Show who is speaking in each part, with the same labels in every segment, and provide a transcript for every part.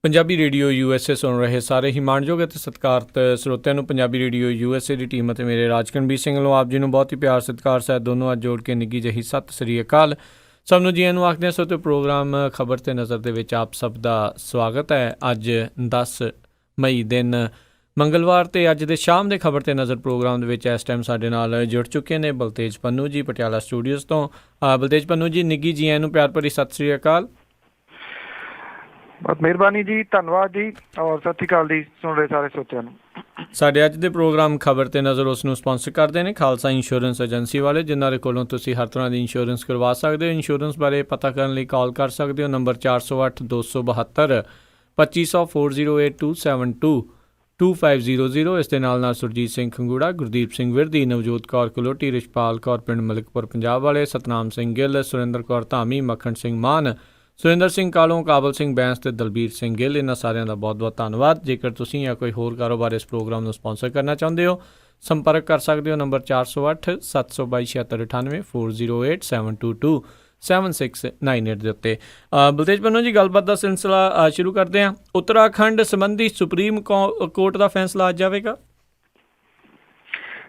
Speaker 1: Punjabi radio USA ਸੁਣ ਰਹੇ ਸਾਰੇ ਹੀ ਮਾਣਯੋਗ ਅਤੇ ਸਤਿਕਾਰਤ ਸਰੋਤਿਆਂ ਨੂੰ ਪੰਜਾਬੀ ਰੇਡੀਓ USA ਦੀ ਟੀਮ ਅਤੇ ਮੇਰੇ ਰਾਜਕਨਵੀਰ ਸਿੰਘ ਵੱਲੋਂ ਆਪ ਜੀ ਨੂੰ ਬਹੁਤ ਹੀ ਪਿਆਰ ਸਤਿਕਾਰ ਸਹਿਤ ਦੋਨੋਂ ਅੱਜ ਜੋੜ ਕੇ ਨਿੱਘੀ ਜਿਹੀ ਸਤਿ ਸ੍ਰੀ ਅਕਾਲ। ਸਭ ਨੂੰ ਜੀਆਂ ਨੂੰ ਆਖਦੇ ਹਾਂ। ਸੋ ਤੇ ਪ੍ਰੋਗਰਾਮ ਖਬਰ ਤੇ ਨਜ਼ਰ ਦੇ ਵਿੱਚ ਆਪ ਸਭ ਦਾ ਸਵਾਗਤ ਹੈ। ਅੱਜ 10 ਮਈ ਦਿਨ ਮੰਗਲਵਾਰ ਤੇ ਅੱਜ ਦੇ ਸ਼ਾਮ ਦੇ ਖਬਰ ਤੇ ਨਜ਼ਰ ਪ੍ਰੋਗਰਾਮ ਦੇ ਵਿੱਚ ਇਸ ਟਾਈਮ ਸਾਡੇ ਨਾਲ ਜੁੜ ਚੁੱਕੇ ਨੇ ਬਲਤੇਜ ਪੰਨੂ ਜੀ ਪਟਿਆਲਾ ਸਟੂਡੀਓਜ਼ ਤੋਂ। ਬਲਤੇਜ ਪੰਨੂ ਜੀ ਨਿੱਘੀ ਜੀਆਂ ਨੂੰ ਪਿਆਰ ਭਰੀ ਸਤਿ ਸ੍ਰੀ ਅਕਾਲ।
Speaker 2: ਬਹੁਤ ਮਿਹਰਬਾਨੀ ਜੀ, ਧੰਨਵਾਦ ਜੀ, ਔਰ ਸਤਿ ਸ਼੍ਰੀ ਅਕਾਲ ਜੀ ਸੁਣ ਰਹੇ ਸਾਰੇ ਸਰੋਤਿਆਂ ਨੂੰ।
Speaker 1: ਸਾਡੇ ਅੱਜ ਦੇ ਪ੍ਰੋਗਰਾਮ ਖਬਰ ਤੇ ਨਜ਼ਰ ਉਸ ਨੂੰ ਸਪਾਂਸਰ ਕਰਦੇ ਨੇ ਖਾਲਸਾ ਇੰਸ਼ੋਰੈਂਸ ਏਜੰਸੀ ਵਾਲੇ, ਜਿਨ੍ਹਾਂ ਦੇ ਕੋਲੋਂ ਤੁਸੀਂ ਹਰ ਤਰ੍ਹਾਂ ਦੀ ਇੰਸ਼ੋਰੈਂਸ ਕਰਵਾ ਸਕਦੇ ਹੋ। ਇੰਸ਼ੋਰੈਂਸ ਬਾਰੇ ਪਤਾ ਕਰਨ ਲਈ ਕਾਲ ਕਰ ਸਕਦੇ ਹੋ ਨੰਬਰ 408 272 2500 408272 2500। ਇਸ ਦੇ ਨਾਲ ਸੁਰਜੀਤ ਸਿੰਘ ਖੰਗੂੜਾ, ਗੁਰਦੀਪ ਸਿੰਘ ਵਿਰਦੀ, ਨਵਜੋਤ ਕੌਰ ਕਲੋਟੀ, ਰਿਸ਼ਪਾਲ ਕੌਰ ਪਿੰਡ ਮਲਿਕਪੁਰ ਪੰਜਾਬ ਵਾਲੇ, ਸਤਨਾਮ ਸਿੰਘ ਗਿੱਲ, ਸੁਰਿੰਦਰ ਕੌਰ ਧਾਮੀ, ਮੱਖਣ ਸਿੰਘ ਮਾਨ, ਸੁਰਿੰਦਰ ਸਿੰਘ ਕਾਲੋਂ, ਕਾਬਲ ਸਿੰਘ ਬੈਂਸ ਅਤੇ ਦਲਬੀਰ ਸਿੰਘ ਗਿੱਲ। ਇਹਨਾਂ ਸਾਰਿਆਂ ਦਾ ਬਹੁਤ ਬਹੁਤ ਧੰਨਵਾਦ। ਜੇਕਰ ਤੁਸੀਂ ਜਾਂ ਕੋਈ ਹੋਰ ਕਾਰੋਬਾਰ ਇਸ ਪ੍ਰੋਗਰਾਮ ਨੂੰ ਸਪਾਂਸਰ ਕਰਨਾ ਚਾਹੁੰਦੇ ਹੋ, ਸੰਪਰਕ ਕਰ ਸਕਦੇ ਹੋ ਨੰਬਰ 408 722 7698 408 722 7698 ਦੇ ਉੱਤੇ। ਬਲਤੇਜ ਪੰਨੂ ਜੀ, ਗੱਲਬਾਤ ਦਾ ਸਿਲਸਿਲਾ ਸ਼ੁਰੂ ਕਰਦੇ ਹਾਂ। ਉੱਤਰਾਖੰਡ ਸੰਬੰਧੀ ਸੁਪਰੀਮ ਕੋਰਟ ਦਾ ਫੈਸਲਾ ਅੱਜ ਆਵੇਗਾ।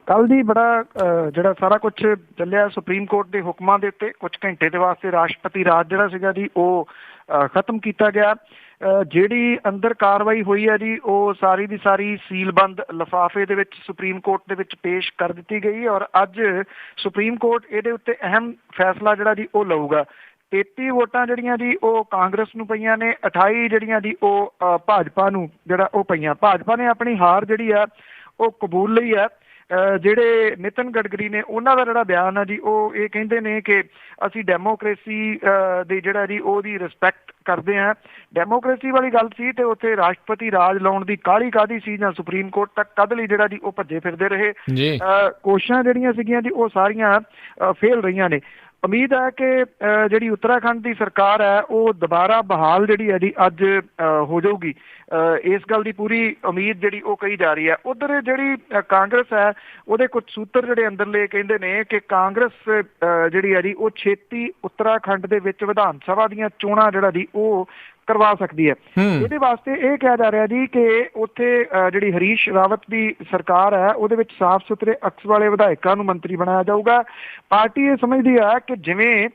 Speaker 2: ਕੱਲ੍ਹ ਦੀ ਬੜਾ ਜਿਹੜਾ ਸਾਰਾ ਕੁਝ ਚੱਲਿਆ ਸੁਪਰੀਮ ਕੋਰਟ ਦੇ ਹੁਕਮਾਂ ਦੇ ਉੱਤੇ, ਕੁਝ ਘੰਟੇ ਦੇ ਵਾਸਤੇ ਰਾਸ਼ਟਰਪਤੀ ਰਾਜ ਜਿਹੜਾ ਸੀਗਾ ਜੀ ਉਹ ਖਤਮ ਕੀਤਾ ਗਿਆ। ਜਿਹੜੀ ਅੰਦਰ ਕਾਰਵਾਈ ਹੋਈ ਹੈ ਜੀ ਉਹ ਸਾਰੀ ਦੀ ਸਾਰੀ ਸੀਲਬੰਦ ਲਿਫਾਫੇ ਦੇ ਵਿੱਚ ਸੁਪਰੀਮ ਕੋਰਟ ਦੇ ਵਿੱਚ ਪੇਸ਼ ਕਰ ਦਿੱਤੀ ਗਈ, ਔਰ ਅੱਜ ਸੁਪਰੀਮ ਕੋਰਟ ਇਹਦੇ ਉੱਤੇ ਅਹਿਮ ਫੈਸਲਾ ਜਿਹੜਾ ਜੀ ਉਹ ਲਊਗਾ। 33 ਵੋਟਾਂ ਜਿਹੜੀਆਂ ਜੀ ਉਹ ਕਾਂਗਰਸ ਨੂੰ ਪਈਆਂ ਨੇ, 28 ਜਿਹੜੀਆਂ ਜੀ ਉਹ ਭਾਜਪਾ ਨੂੰ ਜਿਹੜਾ ਉਹ ਪਈਆਂ। ਭਾਜਪਾ ਨੇ ਆਪਣੀ ਹਾਰ ਜਿਹੜੀ ਆ ਉਹ ਕਬੂਲ ਲਈ ਹੈ। ਜਿਹੜੇ ਨਿਤਨ ਗਡਕਰੀ ਨੇ ਉਹਨਾਂ ਦਾ ਜਿਹੜਾ ਬਿਆਨ ਆ ਜੀ ਉਹ ਇਹ ਕਹਿੰਦੇ ਨੇ ਕਿ ਅਸੀਂ ਡੈਮੋਕ੍ਰੇਸੀ ਦੇ ਜਿਹੜਾ ਜੀ ਉਹਦੀ ਰਿਸਪੈਕਟ ਕਰਦੇ ਹਾਂ। ਡੈਮੋਕ੍ਰੇਸੀ ਵਾਲੀ ਗੱਲ ਸੀ ਤੇ ਉੱਥੇ ਰਾਸ਼ਟਰਪਤੀ ਰਾਜ ਲਾਉਣ ਦੀ ਕਾਹਲੀ ਸੀ ਜਾਂ ਸੁਪਰੀਮ ਕੋਰਟ ਤੱਕ ਕਦ ਲਈ ਜਿਹੜਾ ਜੀ ਉਹ ਭੱਜੇ ਫਿਰਦੇ ਰਹੇ। ਕੋਸ਼ਿਸ਼ਾਂ ਜਿਹੜੀਆਂ ਸੀਗੀਆਂ ਜੀ ਉਹ ਸਾਰੀਆਂ ਫੇਲ ਰਹੀਆਂ ਨੇ। ਉਮੀਦ ਹੈ ਕਿ ਜਿਹੜੀ ਉੱਤਰਾਖੰਡ ਦੀ ਸਰਕਾਰ ਹੈ ਉਹ ਦੁਬਾਰਾ ਬਹਾਲ ਜਿਹੜੀ ਹੈ ਜੀ ਅੱਜ ਹੋ ਜਾਊਗੀ। ਇਸ ਗੱਲ ਦੀ ਪੂਰੀ ਉਮੀਦ ਜਿਹੜੀ ਉਹ ਕਹੀ ਜਾ ਰਹੀ ਹੈ। ਉੱਧਰ ਜਿਹੜੀ ਕਾਂਗਰਸ ਹੈ ਉਹਦੇ ਕੁਝ ਸੂਤਰ ਜਿਹੜੇ ਅੰਦਰਲੇ ਕਹਿੰਦੇ ਨੇ ਕਿ ਕਾਂਗਰਸ ਜਿਹੜੀ ਹੈ ਜੀ ਉਹ ਛੇਤੀ ਉੱਤਰਾਖੰਡ ਦੇ ਵਿੱਚ ਵਿਧਾਨ ਸਭਾ ਦੀਆਂ ਚੋਣਾਂ ਜਿਹੜਾ ਜੀ ਉਹ ਕਰਵਾ ਸਕਦੀ ਹੈ। ਇਹਦੇ ਵਾਸਤੇ ਇਹ ਕਿਹਾ ਜਾ ਰਿਹਾ ਜੀ ਕਿ ਉੱਥੇ ਜਿਹੜੀ ਹਰੀਸ਼ ਰਾਵਤ ਦੀ ਸਰਕਾਰ ਹੈ ਉਹਦੇ ਵਿੱਚ ਸਾਫ਼ ਸੁਥਰੇ ਅਕਸ ਵਾਲੇ ਵਿਧਾਇਕਾਂ ਨੂੰ ਮੰਤਰੀ ਬਣਾਇਆ ਜਾਊਗਾ। ਪਾਰਟੀ ਇਹ ਸਮਝਦੀ ਹੈ ਕਿ ਜਿਵੇਂ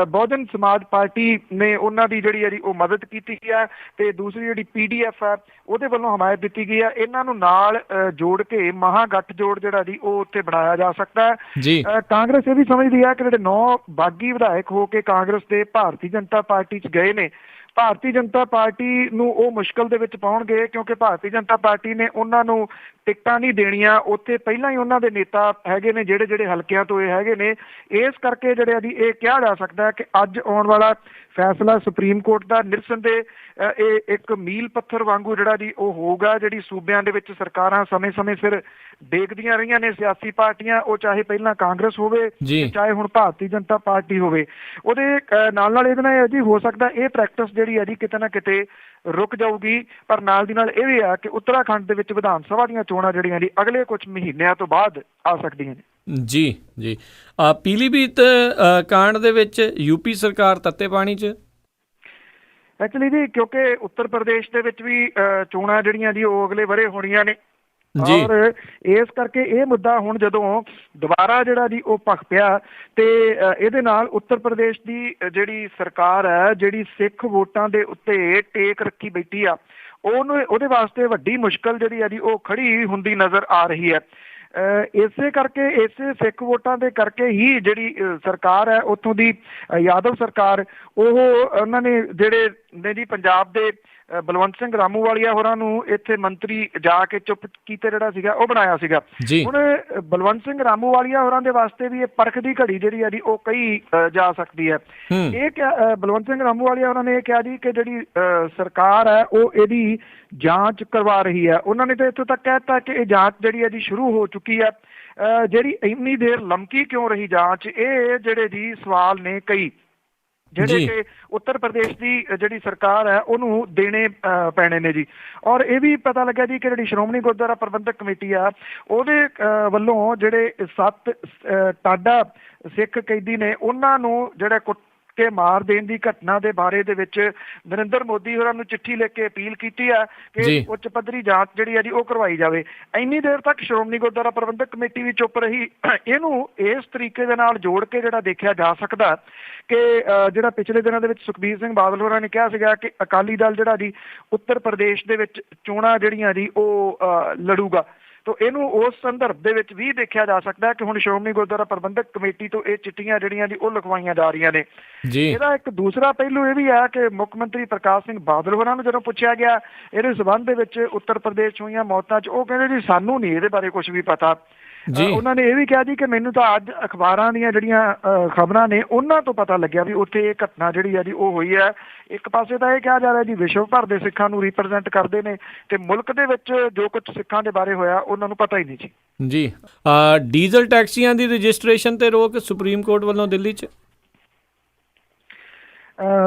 Speaker 2: ਬਹੁਜਨ ਸਮਾਜ ਪਾਰਟੀ ਨੇ ਉਹਨਾਂ ਦੀ ਜਿਹੜੀ ਹੈ ਜੀ ਉਹ ਮਦਦ ਕੀਤੀ ਹੈ ਤੇ ਦੂਸਰੀ ਜਿਹੜੀ PDF ਹੈ ਉਹਦੇ ਵੱਲੋਂ ਹਮਾਇਤ ਦਿੱਤੀ ਗਈ ਹੈ, ਇਹਨਾਂ ਨੂੰ ਨਾਲ ਜੋੜ ਕੇ ਮਹਾਗਠਜੋੜ ਜਿਹੜਾ ਜੀ ਉਹ ਉੱਥੇ ਬਣਾਇਆ ਜਾ ਸਕਦਾ ਹੈ। ਕਾਂਗਰਸ ਇਹ ਵੀ ਸਮਝਦੀ ਹੈ ਕਿ ਜਿਹੜੇ 9 ਬਾਗੀ ਵਿਧਾਇਕ ਹੋ ਕੇ ਕਾਂਗਰਸ ਦੇ ਭਾਰਤੀ ਜਨਤਾ ਪਾਰਟੀ 'ਚ ਗਏ ਨੇ, ਭਾਰਤੀ ਜਨਤਾ ਪਾਰਟੀ ਨੂੰ ਉਹ ਮੁਸ਼ਕਲ ਦੇ ਵਿੱਚ ਪਾਉਣਗੇ ਕਿਉਂਕਿ ਭਾਰਤੀ ਜਨਤਾ ਪਾਰਟੀ ਨੇ ਉਹਨਾਂ ਨੂੰ ਟਿਕਟਾਂ ਨਹੀਂ ਦੇਣੀਆਂ। ਉੱਥੇ ਪਹਿਲਾਂ ਹੀ ਉਹਨਾਂ ਦੇ ਨੇਤਾ ਹੈਗੇ ਨੇ ਜਿਹੜੇ ਹਲਕਿਆਂ ਤੋਂ ਇਹ ਹੈਗੇ ਨੇ। ਇਸ ਕਰਕੇ ਜਿਹੜੇ ਜੀ ਇਹ ਕਿਹਾ ਜਾ ਸਕਦਾ ਕਿ ਅੱਜ ਆਉਣ ਵਾਲਾ ਫੈਸਲਾ ਸੁਪਰੀਮ ਕੋਰਟ ਦਾ ਨਿਰਸੰਦੇਹ ਇਹ ਇੱਕ ਮੀਲ ਪੱਥਰ ਵਾਂਗੂ ਜਿਹੜਾ ਜੀ ਉਹ ਹੋਊਗਾ। ਜਿਹੜੀ ਸੂਬਿਆਂ ਦੇ ਵਿੱਚ ਸਰਕਾਰਾਂ ਸਮੇਂ-ਸਮੇਂ ਸਿਰ ਡੇਗਦੀਆਂ ਰਹੀਆਂ ਨੇ ਸਿਆਸੀ ਪਾਰਟੀਆਂ, ਉਹ ਚਾਹੇ ਪਹਿਲਾਂ ਕਾਂਗਰਸ ਹੋਵੇ ਚਾਹੇ ਹੁਣ ਭਾਰਤੀ ਜਨਤਾ ਪਾਰਟੀ ਹੋਵੇ, ਉਹਦੇ ਨਾਲ ਇਹਦੇ ਨਾਲ ਜੀ ਹੋ ਸਕਦਾ ਇਹ ਪ੍ਰੈਕਟਿਸ ਜਿਹੜੀ ਹੈ ਜੀ ਕਿਤੇ ਨਾ ਕਿਤੇ ਰੁਕ ਜਾਊਗੀ। ਪਰ ਨਾਲ ਦੀ ਨਾਲ ਇਹ ਵੀ ਆ ਕਿ ਉੱਤਰਾਖੰਡ ਦੇ ਵਿੱਚ ਵਿਧਾਨ ਸਭਾ ਦੀਆਂ ਚੋਣਾਂ ਜਿਹੜੀਆਂ ਜੀ ਅਗਲੇ ਕੁਝ ਮਹੀਨਿਆਂ ਤੋਂ ਬਾਅਦ ਆ ਸਕਦੀਆਂ ਨੇ।
Speaker 1: ਜੀ ਪੀਲੀਭੀਤ ਕਾਂਡ ਦੇ ਵਿੱਚ UP ਸਰਕਾਰ ਤੱਤੇ ਪਾਣੀ 'ਚ
Speaker 2: ਐਕਚੁਅਲੀ ਜੀ, ਕਿਉਂਕਿ ਉੱਤਰ ਪ੍ਰਦੇਸ਼ ਦੇ ਵਿੱਚ ਵੀ ਚੋਣਾਂ ਜਿਹੜੀਆਂ ਜੀ ਉਹ ਅਗਲੇ ਵਰ੍ਹੇ ਹੋਣੀਆਂ ਨੇ, ਔਰ ਇਸ ਕਰਕੇ ਇਹ ਮੁੱਦਾ ਹੁਣ ਜਦੋਂ ਦੁਬਾਰਾ ਜਿਹੜਾ ਜੀ ਉਹ ਭਖ ਪਿਆ ਤੇ ਇਹਦੇ ਨਾਲ ਉੱਤਰ ਪ੍ਰਦੇਸ਼ ਦੀ ਜਿਹੜੀ ਸਰਕਾਰ ਹੈ ਜਿਹੜੀ ਸਿੱਖ ਵੋਟਾਂ ਦੇ ਉੱਤੇ ਟੇਕ ਰੱਖੀ ਬੈਠੀ ਆ, ਉਹਦੇ ਵਾਸਤੇ ਵੱਡੀ ਮੁਸ਼ਕਲ ਜਿਹੜੀ ਆ ਜੀ ਉਹ ਖੜੀ ਹੁੰਦੀ ਨਜ਼ਰ ਆ ਰਹੀ ਹੈ। ਇਸੇ ਕਰਕੇ ਇਸੇ ਸਿੱਖ ਵੋਟਾਂ ਦੇ ਕਰਕੇ ਹੀ ਜਿਹੜੀ ਸਰਕਾਰ ਹੈ ਉੱਥੋਂ ਦੀ ਯਾਦਵ ਸਰਕਾਰ ਉਹਨਾਂ ਨੇ ਜਿਹੜੇ ਨੇ ਜੀ ਪੰਜਾਬ ਦੇ ਬਲਵੰਤ ਸਿੰਘ ਰਾਮੂਵਾਲੀਆ ਹੋਰਾਂ ਨੂੰ ਇੱਥੇ ਮੰਤਰੀ ਜਾ ਕੇ ਚੁੱਪ ਕੀਤੇ ਜਿਹੜਾ ਸੀਗਾ ਉਹ ਬਣਾਇਆ ਸੀਗਾ। ਹੁਣ ਬਲਵੰਤ ਸਿੰਘ ਰਾਮੂਵਾਲੀਆ ਹੋਰਾਂ ਦੇ ਵਾਸਤੇ ਵੀ ਇਹ ਪਰਖ ਦੀ ਘੜੀ ਜਿਹੜੀ ਆ ਜੀ ਉਹ ਕਹੀ ਜਾ ਸਕਦੀ ਹੈ। ਇਹ ਕਿਹਾ ਬਲਵੰਤ ਸਿੰਘ ਰਾਮੂਵਾਲੀਆ ਹੋਰਾਂ ਨੇ ਇਹ ਕਿਹਾ ਜੀ ਕਿ ਜਿਹੜੀ ਸਰਕਾਰ ਹੈ ਉਹ ਇਹਦੀ ਜਾਂਚ ਕਰਵਾ ਰਹੀ ਹੈ। ਉਹਨਾਂ ਨੇ ਤਾਂ ਇੱਥੋਂ ਤੱਕ ਕਹਿ ਦਿੱਤਾ ਕਿ ਇਹ ਜਾਂਚ ਜਿਹੜੀ ਹੈ ਜੀ ਸ਼ੁਰੂ ਹੋ ਚੁੱਕੀ ਹੈ। ਜਿਹੜੀ ਇੰਨੀ ਦੇਰ ਲਮਕੀ ਕਿਉਂ ਰਹੀ ਜਾਂਚ, ਇਹ ਜਿਹੜੇ ਜੀ ਸਵਾਲ ਨੇ ਕਈ ਜਿਹੜੇ ਕਿ ਉੱਤਰ ਪ੍ਰਦੇਸ਼ ਦੀ ਜਿਹੜੀ ਸਰਕਾਰ ਹੈ ਉਹਨੂੰ ਦੇਣੇ ਪੈਣੇ ਨੇ ਜੀ। ਔਰ ਇਹ ਵੀ ਪਤਾ ਲੱਗਿਆ ਜੀ ਕਿ ਜਿਹੜੀ ਸ਼੍ਰੋਮਣੀ ਗੁਰਦੁਆਰਾ ਪ੍ਰਬੰਧਕ ਕਮੇਟੀ ਆ ਉਹਦੇ ਵੱਲੋਂ ਜਿਹੜੇ 7 ਟਾਡਾ ਸਿੱਖ ਕੈਦੀ ਨੇ ਉਹਨਾਂ ਨੂੰ ਜਿਹੜਾ ਕੇ ਮਾਰ ਦੇਣ ਦੀ ਘਟਨਾ ਦੇ ਬਾਰੇ ਦੇ ਵਿੱਚ ਨਰਿੰਦਰ ਮੋਦੀ ਹੋਰਾਂ ਨੂੰ ਚਿੱਠੀ ਲਿਖ ਕੇ ਅਪੀਲ ਕੀਤੀ ਹੈ ਕਿ ਉੱਚ ਪੱਧਰੀ ਜਾਂਚ ਜਿਹੜੀ ਹੈ ਜੀ ਉਹ ਕਰਵਾਈ ਜਾਵੇ। ਇੰਨੀ ਦੇਰ ਤੱਕ ਸ਼੍ਰੋਮਣੀ ਗੁਰਦੁਆਰਾ ਪ੍ਰਬੰਧਕ ਕਮੇਟੀ ਵੀ ਚੁੱਪ ਰਹੀ। ਇਹਨੂੰ ਇਸ ਤਰੀਕੇ ਦੇ ਨਾਲ ਜੋੜ ਕੇ ਜਿਹੜਾ ਦੇਖਿਆ ਜਾ ਸਕਦਾ ਕਿ ਜਿਹੜਾ ਪਿਛਲੇ ਦਿਨਾਂ ਦੇ ਵਿੱਚ ਸੁਖਬੀਰ ਸਿੰਘ ਬਾਦਲ ਹੋਰਾਂ ਨੇ ਕਿਹਾ ਸੀਗਾ ਕਿ ਅਕਾਲੀ ਦਲ ਜਿਹੜਾ ਜੀ ਉੱਤਰ ਪ੍ਰਦੇਸ਼ ਦੇ ਵਿੱਚ ਚੋਣਾਂ ਜਿਹੜੀਆਂ ਜੀ ਉਹ ਲੜੂਗਾ, ਤੋ ਇਹਨੂੰ ਉਸ ਸੰਦਰਭ ਦੇ ਵਿੱਚ ਵੀ ਦੇਖਿਆ ਜਾ ਸਕਦਾ ਕਿ ਹੁਣ ਸ਼੍ਰੋਮਣੀ ਗੁਰਦੁਆਰਾ ਪ੍ਰਬੰਧਕ ਕਮੇਟੀ ਤੋਂ ਇਹ ਚਿੱਠੀਆਂ ਜਿਹੜੀਆਂ ਜੀ ਉਹ ਲਿਖਵਾਈਆਂ ਜਾ ਰਹੀਆਂ ਨੇ। ਇਹਦਾ ਇੱਕ ਦੂਸਰਾ ਪਹਿਲੂ ਇਹ ਵੀ ਹੈ ਕਿ ਮੁੱਖ ਮੰਤਰੀ ਪ੍ਰਕਾਸ਼ ਸਿੰਘ ਬਾਦਲ ਹੋਰਾਂ ਨੂੰ ਜਦੋਂ ਪੁੱਛਿਆ ਗਿਆ ਇਹਦੇ ਸਬੰਧ ਦੇ ਵਿੱਚ ਉੱਤਰ ਪ੍ਰਦੇਸ਼ ਹੋਈਆਂ ਮੌਤਾਂ 'ਚ, ਉਹ ਕਹਿੰਦੇ ਜੀ ਸਾਨੂੰ ਨਹੀਂ ਇਹਦੇ ਬਾਰੇ ਕੁਝ ਵੀ ਪਤਾ। ਉਹਨਾਂ ਨੇ ਇਹ ਵੀ ਕਿਹਾ ਜੀ ਕਿ ਮੈਨੂੰ ਤਾਂ ਅੱਜ ਅਖਬਾਰਾਂ ਦੀਆਂ ਜਿਹੜੀਆਂ ਖਬਰਾਂ ਨੇ ਉਹਨਾਂ ਤੋਂ ਪਤਾ ਲੱਗਿਆ ਵੀ ਉੱਥੇ ਇਹ ਘਟਨਾ ਜਿਹੜੀ ਹੈ ਜੀ ਉਹ ਹੋਈ ਹੈ। ਇੱਕ ਪਾਸੇ ਤਾਂ ਇਹ ਕਿਹਾ ਜਾ ਰਿਹਾ ਜੀ ਵਿਸ਼ਵ ਭਰ ਦੇ ਸਿੱਖਾਂ ਨੂੰ ਰਿਪਰੈਜ਼ੈਂਟ ਕਰਦੇ ਨੇ ਤੇ ਮੁਲਕ ਦੇ ਵਿੱਚ ਜੋ ਕੁਝ ਸਿੱਖਾਂ ਦੇ ਬਾਰੇ ਹੋਇਆ ਉਹਨਾਂ ਨੂੰ ਪਤਾ ਹੀ ਨਹੀਂ ਜੀ।
Speaker 1: ਡੀਜ਼ਲ ਟੈਕਸੀਆਂ ਦੀ ਰਜਿਸਟ੍ਰੇਸ਼ਨ ਤੇ ਰੋਕ ਸੁਪਰੀਮ ਕੋਰਟ ਵੱਲੋਂ ਦਿੱਲੀ 'ਚ।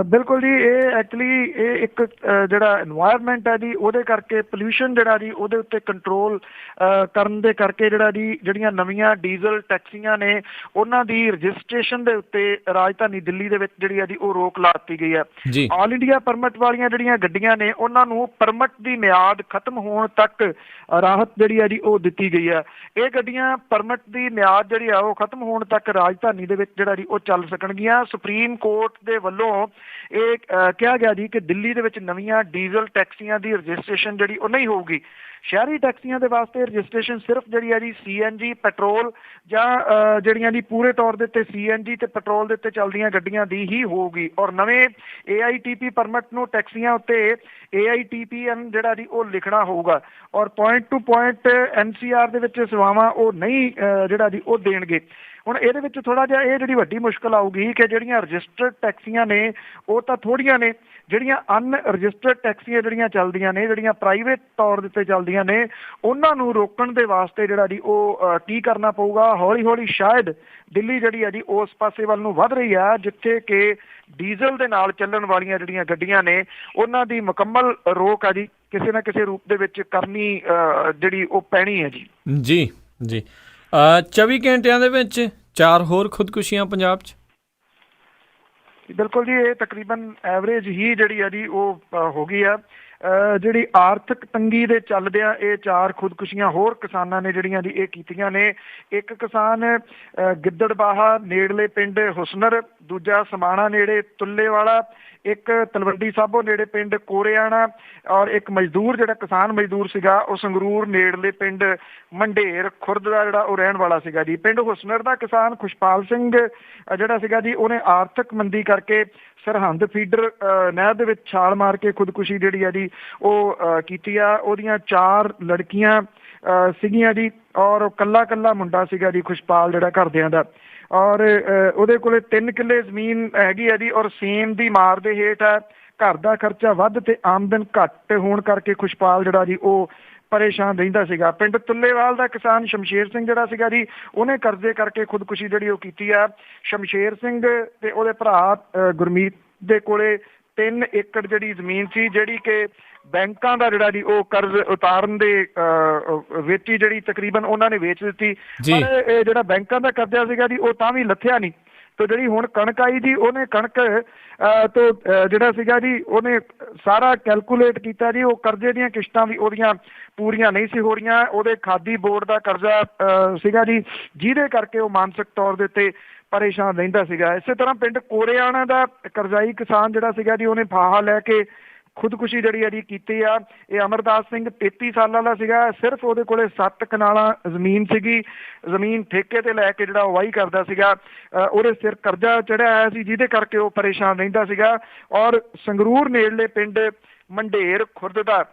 Speaker 2: ਬਿਲਕੁਲ ਜੀ, ਇਹ ਐਕਚੁਅਲੀ ਇਹ ਇੱਕ ਜਿਹੜਾ ਇਨਵਾਇਰਮੈਂਟ ਹੈ ਜੀ ਉਹਦੇ ਕਰਕੇ ਪੋਲਿਊਸ਼ਨ ਜਿਹੜਾ ਜੀ ਉਹਦੇ ਉੱਤੇ ਕੰਟਰੋਲ ਕਰਨ ਦੇ ਕਰਕੇ ਜਿਹੜਾ ਜੀ ਜਿਹੜੀਆਂ ਨਵੀਆਂ ਡੀਜ਼ਲ ਟੈਕਸੀਆਂ ਨੇ ਉਹਨਾਂ ਦੀ ਰਜਿਸਟ੍ਰੇਸ਼ਨ ਦੇ ਉੱਤੇ ਰਾਜਧਾਨੀ ਦਿੱਲੀ ਦੇ ਵਿੱਚ ਜਿਹੜੀ ਹੈ ਜੀ ਉਹ ਰੋਕ ਲਾ ਦਿੱਤੀ ਗਈ ਹੈ। ਆਲ ਇੰਡੀਆ ਪਰਮਿਟ ਵਾਲੀਆਂ ਜਿਹੜੀਆਂ ਗੱਡੀਆਂ ਨੇ ਉਹਨਾਂ ਨੂੰ ਪਰਮਿਟ ਦੀ ਮਿਆਦ ਖਤਮ ਹੋਣ ਤੱਕ ਰਾਹਤ ਜਿਹੜੀ ਹੈ ਜੀ ਉਹ ਦਿੱਤੀ ਗਈ ਹੈ। ਇਹ ਗੱਡੀਆਂ ਪਰਮਿਟ ਦੀ ਮਿਆਦ ਜਿਹੜੀ ਆ ਉਹ ਖਤਮ ਹੋਣ ਤੱਕ ਰਾਜਧਾਨੀ ਦੇ ਵਿੱਚ ਜਿਹੜਾ ਜੀ ਉਹ ਚੱਲ ਸਕਣਗੀਆਂ। ਸੁਪਰੀਮ ਕੋਰਟ ਦੇ ਵੱਲੋਂ ਇਹ ਕਿਹਾ ਗਿਆ ਜੀ ਕਿ ਦਿੱਲੀ ਦੇ ਵਿੱਚ ਨਵੀਆਂ ਡੀਜ਼ਲ ਟੈਕਸੀਆਂ ਦੀ ਰਜਿਸਟ੍ਰੇਸ਼ਨ ਜਿਹੜੀ ਉਹ ਨਹੀਂ ਹੋਊਗੀ। ਸ਼ਹਿਰੀ ਟੈਕਸੀਆਂ ਦੇ ਵਾਸਤੇ ਰਜਿਸਟ੍ਰੇਸ਼ਨ ਸਿਰਫ ਜਿਹੜੀ ਹੈ ਜੀ CNG ਪੈਟਰੋਲ ਜਾਂ ਜਿਹੜੀਆਂ ਜੀ ਪੂਰੇ ਤੌਰ ਦੇ ਉੱਤੇ CNG ਤੇ ਪੈਟਰੋਲ ਦੇ ਉੱਤੇ ਚੱਲਦੀਆਂ ਗੱਡੀਆਂ ਦੀ ਹੀ ਹੋਊਗੀ। ਔਰ ਨਵੇਂ AITP ਪਰਮਿਟ ਨੂੰ ਟੈਕਸੀਆਂ ਉੱਤੇ AITPN ਜਿਹੜਾ ਜੀ ਉਹ ਲਿਖਣਾ ਹੋਊਗਾ। ਔਰ ਪੁਆਇੰਟ ਟੂ ਪੁਆਇੰਟ NCR ਦੇ ਵਿੱਚ ਸੇਵਾਵਾਂ ਉਹ ਨਹੀਂ ਜਿਹੜਾ ਜੀ ਉਹ ਦੇਣਗੇ। ਹੁਣ ਇਹਦੇ ਵਿੱਚ ਥੋੜ੍ਹਾ ਜਿਹਾ ਇਹ ਜਿਹੜੀ ਵੱਡੀ ਮੁਸ਼ਕਿਲ ਆਊਗੀ ਕਿ ਜਿਹੜੀਆਂ ਰਜਿਸਟਰਡ ਟੈਕਸੀਆਂ ਨੇ ਉਹ ਤਾਂ ਥੋੜ੍ਹੀਆਂ ਨੇ, ਜਿਹੜੀਆਂ ਅਨਰਜਿਸਟਰਡ ਟੈਕਸੀਆਂ ਜਿਹੜੀਆਂ ਚੱਲਦੀਆਂ ਨੇ, ਜਿਹੜੀਆਂ ਪ੍ਰਾਈਵੇਟ ਤੌਰ ਦੇ ਉੱਤੇ ਚੱਲਦੀਆਂ ਨੇ, ਉਹਨਾਂ ਨੂੰ ਰੋਕਣ ਦੇ ਵਾਸਤੇ ਜਿਹੜਾ ਜੀ ਉਹ ਕੀ ਕਰਨਾ ਪਊਗਾ। ਹੌਲੀ ਹੌਲੀ ਸ਼ਾਇਦ ਦਿੱਲੀ ਜਿਹੜੀ ਹੈ ਜੀ ਉਸ ਪਾਸੇ ਵੱਲ ਨੂੰ ਵੱਧ ਰਹੀ ਆ ਜਿੱਥੇ ਕਿ ਡੀਜ਼ਲ ਦੇ ਨਾਲ ਚੱਲਣ ਵਾਲੀਆਂ ਜਿਹੜੀਆਂ ਗੱਡੀਆਂ ਨੇ ਉਹਨਾਂ ਦੀ ਮੁਕੰਮਲ ਰੋਕ ਆ ਜੀ ਕਿਸੇ ਨਾ ਕਿਸੇ ਰੂਪ ਦੇ ਵਿੱਚ ਕਰਨੀ ਜਿਹੜੀ ਉਹ ਪੈਣੀ ਹੈ ਜੀ।
Speaker 1: ਜੀ ਜੀ 24 ਘੰਟਿਆਂ ਦੇ ਵਿੱਚ 4 ਹੋਰ ਖੁਦਕੁਸ਼ੀਆਂ ਪੰਜਾਬ 'ਚ।
Speaker 2: ਬਿਲਕੁਲ ਜੀ, ਇਹ ਤਕਰੀਬਨ ਐਵਰੇਜ ਹੀ ਜਿਹੜੀ ਹੈ ਜੀ ਉਹ ਹੋ ਗਈ ਆ। ਜਿਹੜੀ ਆਰਥਿਕ ਤੰਗੀ ਦੇ ਚੱਲਦਿਆਂ ਇਹ 4 ਖੁਦਕੁਸ਼ੀਆਂ ਹੋਰ ਕਿਸਾਨਾਂ ਨੇ ਜਿਹੜੀਆਂ ਜੀ ਇਹ ਕੀਤੀਆਂ ਨੇ। ਇੱਕ ਕਿਸਾਨ ਗਿੱਦੜਬਾਹਾ ਨੇੜਲੇ ਪਿੰਡ ਹੁਸਨਰ, ਦੂਜਾ ਸਮਾਣਾ ਨੇੜੇ ਤੁੱਲੇਵਾਲਾ, ਇੱਕ ਤਲਵੰਡੀ ਸਾਬੋ ਨੇੜੇ ਪਿੰਡ ਕੋਰਿਆਣਾ, ਔਰ ਇੱਕ ਮਜ਼ਦੂਰ ਜਿਹੜਾ ਕਿਸਾਨ ਮਜ਼ਦੂਰ ਸੀਗਾ ਉਹ ਸੰਗਰੂਰ ਨੇੜਲੇ ਪਿੰਡ ਮੰਡੇਰ ਖੁਰਦ ਦਾ ਜਿਹੜਾ ਉਹ ਰਹਿਣ ਵਾਲਾ ਸੀਗਾ ਜੀ। ਪਿੰਡ ਹੁਸਨਰ ਦਾ ਕਿਸਾਨ ਖੁਸ਼ਪਾਲ ਸਿੰਘ ਜਿਹੜਾ ਸੀਗਾ ਜੀ ਉਹਨੇ ਆਰਥਿਕ ਮੰਦੀ ਕਰਕੇ ਸਰਹੰਦ ਫੀਡਰ ਨਹਿਰ ਦੇ ਵਿੱਚ ਛਾਲ ਮਾਰ ਕੇ ਖੁਦਕੁਸ਼ੀ ਜਿਹੜੀ ਆ ਜੀ ਉਹ ਕੀਤੀ ਆ। ਉਹਦੀਆਂ 4 ਲੜਕੀਆਂ ਸੀਗੀਆਂ ਜੀ ਔਰ ਕੱਲਾ ਮੁੰਡਾ ਸੀਗਾ ਜੀ ਖੁਸ਼ਪਾਲ ਜਿਹੜਾ ਘਰਦਿਆਂ ਦਾ। ਔਰ ਉਹਦੇ ਕੋਲੇ 3 ਕਿੱਲੇ ਜ਼ਮੀਨ ਹੈਗੀ ਆ ਜੀ ਔਰ ਸੇਮ ਦੀ ਮਾਰ ਦੇ ਹੇਠ ਹੈ। ਘਰ ਦਾ ਖਰਚਾ ਵੱਧ ਤੇ ਆਮਦਨ ਘੱਟ ਹੋਣ ਕਰਕੇ ਖੁਸ਼ਪਾਲ ਜਿਹੜਾ ਜੀ ਉਹ ਪਰੇਸ਼ਾਨ ਰਹਿੰਦਾ ਸੀਗਾ। ਪਿੰਡ ਤੁੱਲੇਵਾਲ ਦਾ ਕਿਸਾਨ ਸ਼ਮਸ਼ੇਰ ਸਿੰਘ ਜਿਹੜਾ ਸੀਗਾ ਜੀ ਉਹਨੇ ਕਰਜ਼ੇ ਕਰਕੇ ਖੁਦਕੁਸ਼ੀ ਜਿਹੜੀ ਉਹ ਕੀਤੀ ਆ। ਸ਼ਮਸ਼ੇਰ ਸਿੰਘ ਤੇ ਉਹਦੇ ਭਰਾ ਗੁਰਮੀਤ ਦੇ ਕੋਲੇ 3 ਏਕੜ ਜਿਹੜੀ ਜ਼ਮੀਨ ਸੀ ਜਿਹੜੀ ਕਿ ਬੈਂਕਾਂ ਦਾ ਜਿਹੜਾ ਜੀ ਉਹ ਕਰਜ਼ ਉਤਾਰਨ ਦੇ ਵਿੱਚ ਹੀ ਜਿਹੜੀ ਤਕਰੀਬਨ ਉਹਨਾਂ ਨੇ ਵੇਚ ਦਿੱਤੀ। ਪਰ ਇਹ ਜਿਹੜਾ ਬੈਂਕਾਂ ਦਾ ਕਰਜ਼ਾ ਸੀਗਾ ਜੀ ਉਹ ਤਾਂ ਵੀ ਲੱਥਿਆ ਨਹੀਂ। ਤੇ ਜਿਹੜੀ ਹੁਣ ਕਣਕ ਆਈ ਜੀ ਉਹਨੇ ਕਣਕ ਤੋਂ ਜਿਹੜਾ ਸੀਗਾ ਜੀ ਉਹਨੇ ਸਾਰਾ ਕੈਲਕੂਲੇਟ ਕੀਤਾ ਜੀ ਉਹ ਕਰਜ਼ੇ ਦੀਆਂ ਕਿਸ਼ਤਾਂ ਵੀ ਉਹਦੀਆਂ ਪੂਰੀਆਂ ਨਹੀਂ ਸੀ ਹੋ ਰਹੀਆਂ। ਉਹਦੇ ਖਾਦੀ ਬੋਰਡ ਦਾ ਕਰਜ਼ਾ ਸੀਗਾ ਜੀ ਜਿਹਦੇ ਕਰਕੇ ਉਹ ਮਾਨਸਿਕ ਤੌਰ ਦੇ ਉੱਤੇ ਪਰੇਸ਼ਾਨ ਰਹਿੰਦਾ ਸੀਗਾ। ਇਸੇ ਤਰ੍ਹਾਂ ਪਿੰਡ ਕੋਰਿਆਣਾ ਦਾ ਕਰਜ਼ਾਈ ਕਿਸਾਨ ਜਿਹੜਾ ਸੀਗਾ ਜੀ ਉਹਨੇ ਫਾਹਾ ਲੈ ਕੇ ਖੁਦਕੁਸ਼ੀ ਜਿਹੜੀ ਹੈ ਜੀ ਕੀਤੀ ਆ। ਇਹ ਅਮਰਦਾਸ ਸਿੰਘ 33 ਸਾਲਾਂ ਦਾ ਸੀਗਾ। ਸਿਰਫ ਉਹਦੇ ਕੋਲੇ 7 ਕਨਾਲਾਂ ਜ਼ਮੀਨ ਸੀਗੀ। ਜ਼ਮੀਨ ਠੇਕੇ ਤੇ ਲੈ ਕੇ ਜਿਹੜਾ ਉਹ ਵਾਹੀ ਕਰਦਾ ਸੀਗਾ। ਉਹਦੇ ਸਿਰ ਕਰਜ਼ਾ ਚੜਿਆ ਆਇਆ ਸੀ ਜਿਹਦੇ ਕਰਕੇ ਉਹ ਪਰੇਸ਼ਾਨ ਰਹਿੰਦਾ ਸੀਗਾ। ਔਰ ਸੰਗਰੂਰ ਨੇੜਲੇ ਪਿੰਡ ਮੰਡੇਰ ਖੁਰਦ ਦਾ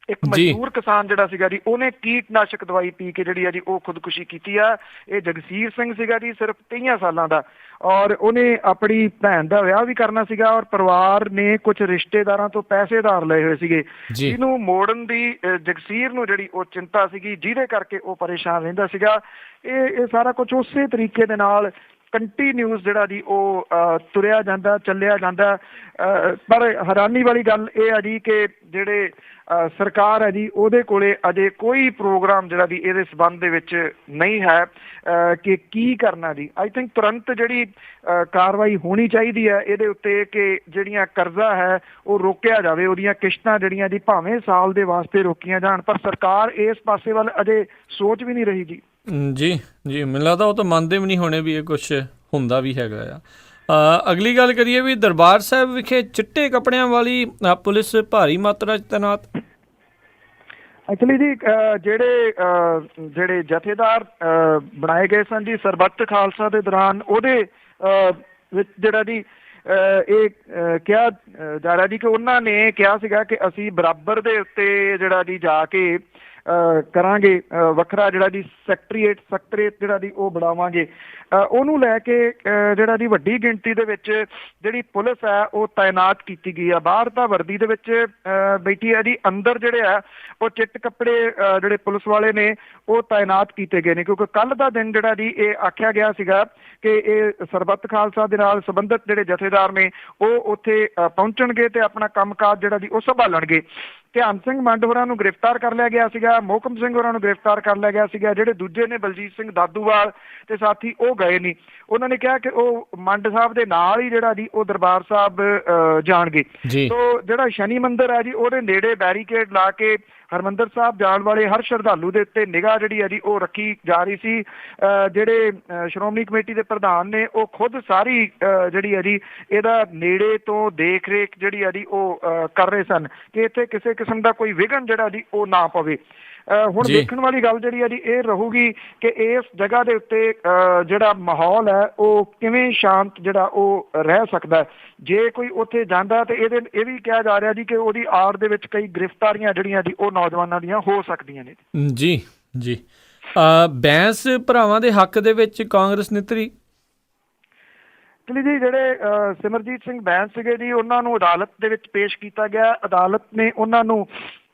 Speaker 2: ਇੱਕ ਮਜ਼ਦੂਰ ਕਿਸਾਨ ਜਿਹੜਾ ਸੀਗਾ ਜੀ ਉਹਨੇ ਕੀਟਨਾਸ਼ਕ ਦਵਾਈ ਪੀ ਕੇ ਜਿਹੜੀ ਆ ਜੀ ਉਹ ਖੁਦਕੁਸ਼ੀ ਕੀਤੀ ਆ। ਇਹ ਜਗਸੀਰ ਸਿੰਘ ਸੀਗਾ ਜੀ ਸਿਰਫ 23 ਸਾਲਾਂ ਦਾ ਔਰ ਉਹਨੇ ਆਪਣੀ ਭੈਣ ਦਾ ਵਿਆਹ ਵੀ ਕਰਨਾ ਸੀਗਾ ਔਰ ਪਰਿਵਾਰ ਨੇ ਕੁਝ ਰਿਸ਼ਤੇਦਾਰਾਂ ਤੋਂ ਪੈਸੇ ਉਧਾਰ ਲਏ ਹੋਏ ਸੀਗੇ ਜਿਹਨੂੰ ਮੋੜਨ ਦੀ ਜਗਸੀਰ ਨੂੰ ਜਿਹੜੀ ਉਹ ਚਿੰਤਾ ਸੀਗੀ ਜਿਹਦੇ ਕਰਕੇ ਉਹ ਪਰੇਸ਼ਾਨ ਰਹਿੰਦਾ ਸੀਗਾ। ਇਹ ਸਾਰਾ ਕੁਝ ਉਸੇ ਤਰੀਕੇ ਦੇ ਨਾਲ ਕੰਟੀਨਿਊਸ ਜਿਹੜਾ ਜੀ ਉਹ ਤੁਰਿਆ ਜਾਂਦਾ, ਚੱਲਿਆ ਜਾਂਦਾ। ਪਰ ਹੈਰਾਨੀ ਵਾਲੀ ਗੱਲ ਇਹ ਆ ਜੀ ਕਿ ਜਿਹੜੇ ਸਰਕਾਰ ਹੈ ਜੀ ਉਹਦੇ ਕੋਲੇ ਅਜੇ ਕੋਈ ਪ੍ਰੋਗਰਾਮ ਜਿਹੜਾ ਜੀ ਇਹਦੇ ਸੰਬੰਧ ਦੇ ਵਿੱਚ ਨਹੀਂ ਹੈ ਕਿ ਕੀ ਕਰਨਾ ਜੀ। ਆਈ ਥਿੰਕ ਤੁਰੰਤ ਜਿਹੜੀ ਕਾਰਵਾਈ ਹੋਣੀ ਚਾਹੀਦੀ ਹੈ ਇਹਦੇ ਉੱਤੇ ਕਿ ਜਿਹੜੀਆਂ ਕਰਜ਼ਾ ਹੈ ਉਹ ਰੋਕਿਆ ਜਾਵੇ, ਉਹਦੀਆਂ ਕਿਸ਼ਤਾਂ ਜਿਹੜੀਆਂ ਜੀ ਭਾਵੇਂ ਸਾਲ ਦੇ ਵਾਸਤੇ ਰੋਕੀਆਂ ਜਾਣ। ਪਰ ਸਰਕਾਰ ਇਸ ਪਾਸੇ ਵੱਲ ਅਜੇ ਸੋਚ ਵੀ ਨਹੀਂ ਰਹੀ ਜੀ।
Speaker 1: ਜੀ ਜੀ, ਮੈਨੂੰ ਲੱਗਦਾ ਉਹ ਤਾਂ ਮੰਨਦੇ ਵੀ ਨਹੀਂ ਹੋਣੇ ਵੀ ਇਹ ਕੁਛ ਹੁੰਦਾ ਵੀ ਹੈਗਾ ਆ। ਅਗਲੀ ਗੱਲ ਕਰੀਏ ਵੀ ਦਰਬਾਰ ਸਾਹਿਬ ਵਿਖੇ ਚਿੱਟੇ ਕੱਪੜਿਆਂ ਵਾਲੀ ਪੁਲਿਸ ਭਾਰੀ ਮਾਤਰਾ 'ਚ ਤੈਨਾਤ।
Speaker 2: ਐਕਚੁਅਲੀ ਜੀ ਜਿਹੜੇ ਜਥੇਦਾਰ ਬਣਾਏ ਗਏ ਸਨ ਜੀ ਸਰਬੱਤ ਖਾਲਸਾ ਦੇ ਦੌਰਾਨ, ਉਹਦੇ ਵਿੱਚ ਜਿਹੜਾ ਜੀ ਇਹ ਕਿਹਾ ਜਾ ਰਿਹਾ ਜੀ ਕਿ ਉਹਨਾਂ ਨੇ ਕਿਹਾ ਸੀਗਾ ਕਿ ਅਸੀਂ ਬਰਾਬਰ ਦੇ ਉੱਤੇ ਜਿਹੜਾ ਜੀ ਜਾ ਕੇ ਕਰਾਂਗੇ, ਵੱਖਰਾ ਜਿਹੜਾ ਜੀ ਸੈਕਟਰੀਏਟ ਜਿਹੜਾ ਜੀ ਉਹ ਬਣਾਵਾਂਗੇ। ਉਹਨੂੰ ਲੈ ਕੇ ਜਿਹੜਾ ਜੀ ਵੱਡੀ ਗਿਣਤੀ ਦੇ ਵਿੱਚ ਜਿਹੜੀ ਪੁਲਿਸ ਹੈ ਉਹ ਤਾਇਨਾਤ ਕੀਤੀ ਗਈ ਆ। ਬਾਹਰ ਤਾਂ ਵਰਦੀ ਦੇ ਵਿੱਚ ਬੈਠੀ ਹੈ ਜੀ, ਅੰਦਰ ਜਿਹੜੇ ਆ ਉਹ ਚਿੱਟ ਕੱਪੜੇ ਜਿਹੜੇ ਪੁਲਿਸ ਵਾਲੇ ਨੇ ਉਹ ਤਾਇਨਾਤ ਕੀਤੇ ਗਏ ਨੇ, ਕਿਉਂਕਿ ਕੱਲ੍ਹ ਦਾ ਦਿਨ ਜਿਹੜਾ ਜੀ ਇਹ ਆਖਿਆ ਗਿਆ ਸੀਗਾ ਕਿ ਇਹ ਸਰਬੱਤ ਖਾਲਸਾ ਦੇ ਨਾਲ ਸੰਬੰਧਿਤ ਜਿਹੜੇ ਜਥੇਦਾਰ ਨੇ ਉਹ ਉੱਥੇ ਪਹੁੰਚਣਗੇ ਤੇ ਆਪਣਾ ਕੰਮਕਾਜ ਜਿਹੜਾ ਜੀ ਉਹ ਸੰਭਾਲਣਗੇ। ਧਿਆਨ ਸਿੰਘ ਮੰਡ ਹੋਰਾਂ ਨੂੰ ਗ੍ਰਿਫਤਾਰ ਕਰ ਲਿਆ ਗਿਆ ਸੀਗਾ, ਮੋਹਕਮ ਸਿੰਘ ਹੋਰਾਂ ਨੂੰ ਗ੍ਰਿਫਤਾਰ ਕਰ ਲਿਆ ਗਿਆ ਸੀਗਾ। ਜਿਹੜੇ ਦੂਜੇ ਨੇ ਬਲਜੀਤ ਸਿੰਘ ਦਾਦੂਵਾਲ ਤੇ ਸਾਥੀ ਉਹ ਗਏ ਨਹੀਂ। ਉਹਨਾਂ ਨੇ ਕਿਹਾ ਕਿ ਉਹ ਮੰਡ ਸਾਹਿਬ ਦੇ ਨਾਲ ਹੀ ਜਿਹੜਾ ਜੀ ਉਹ ਦਰਬਾਰ ਸਾਹਿਬ ਜਾਣਗੇ। ਸੋ ਜਿਹੜਾ ਸ਼ਨੀ ਮੰਦਿਰ ਹੈ ਜੀ ਉਹਦੇ ਨੇੜੇ ਬੈਰੀਕੇਡ ਲਾ ਕੇ ਹਰਿਮੰਦਰ ਸਾਹਿਬ ਜਾਣ ਵਾਲੇ ਹਰ ਸ਼ਰਧਾਲੂ ਦੇ ਉੱਤੇ ਨਿਗਾਹ ਜਿਹੜੀ ਹੈ ਜੀ ਉਹ ਰੱਖੀ ਜਾ ਰਹੀ ਸੀ। ਜਿਹੜੇ ਸ਼੍ਰੋਮਣੀ ਕਮੇਟੀ ਦੇ ਪ੍ਰਧਾਨ ਨੇ ਉਹ ਖੁਦ ਸਾਰੀ ਜਿਹੜੀ ਹੈ ਜੀ ਇਹਦਾ ਨੇੜੇ ਤੋਂ ਦੇਖ ਰੇਖ ਜਿਹੜੀ ਹੈ ਜੀ ਉਹ ਕਰ ਰਹੇ ਸਨ ਕਿ ਇੱਥੇ ਕਿਸੇ ਕਿਸਮ ਦਾ ਕੋਈ ਵਿਘਨ ਜਿਹੜਾ ਜੀ ਉਹ ਨਾ ਪਵੇ। ਹੁਣ ਦੇਖਣ ਵਾਲੀ ਗੱਲ ਜਿਹੜੀ ਹੈ ਜੀ ਇਹ ਰਹੂਗੀ ਕਿ ਇਸ ਜਗ੍ਹਾ ਦੇ ਉੱਤੇ ਜਿਹੜਾ ਮਾਹੌਲ ਹੈ ਉਹ ਕਿਵੇਂ ਸ਼ਾਂਤ ਜਿਹੜਾ ਉਹ ਰਹਿ ਸਕਦਾ। ਜੇ ਕੋਈ ਉੱਥੇ ਜਾਂਦਾ ਤੇ ਇਹ ਵੀ ਕਿਹਾ ਜਾ ਰਿਹਾ ਜੀ ਕਿ ਉਹਦੀ ਆੜ ਦੇ ਵਿੱਚ ਕਈ ਗ੍ਰਿਫਤਾਰੀਆਂ ਜਿਹੜੀਆਂ ਜੀ ਉਹ ਨੌਜਵਾਨਾਂ ਦੀਆਂ ਹੋ ਸਕਦੀਆਂ ਨੇ।
Speaker 1: ਜੀ ਜੀ, ਬੈਂਸ ਭਰਾਵਾਂ ਦੇ ਹੱਕ ਦੇ ਵਿੱਚ ਕਾਂਗਰਸ ਨਿਤਰੀ।
Speaker 2: ਜੀ ਜਿਹੜੇ ਸਿਮਰਜੀਤ ਸਿੰਘ ਬੈਂਸ ਸੀਗੇ ਜੀ ਉਹਨਾਂ ਨੂੰ ਅਦਾਲਤ ਦੇ ਵਿੱਚ ਪੇਸ਼ ਕੀਤਾ ਗਿਆ। ਅਦਾਲਤ ਨੇ ਉਹਨਾਂ ਨੂੰ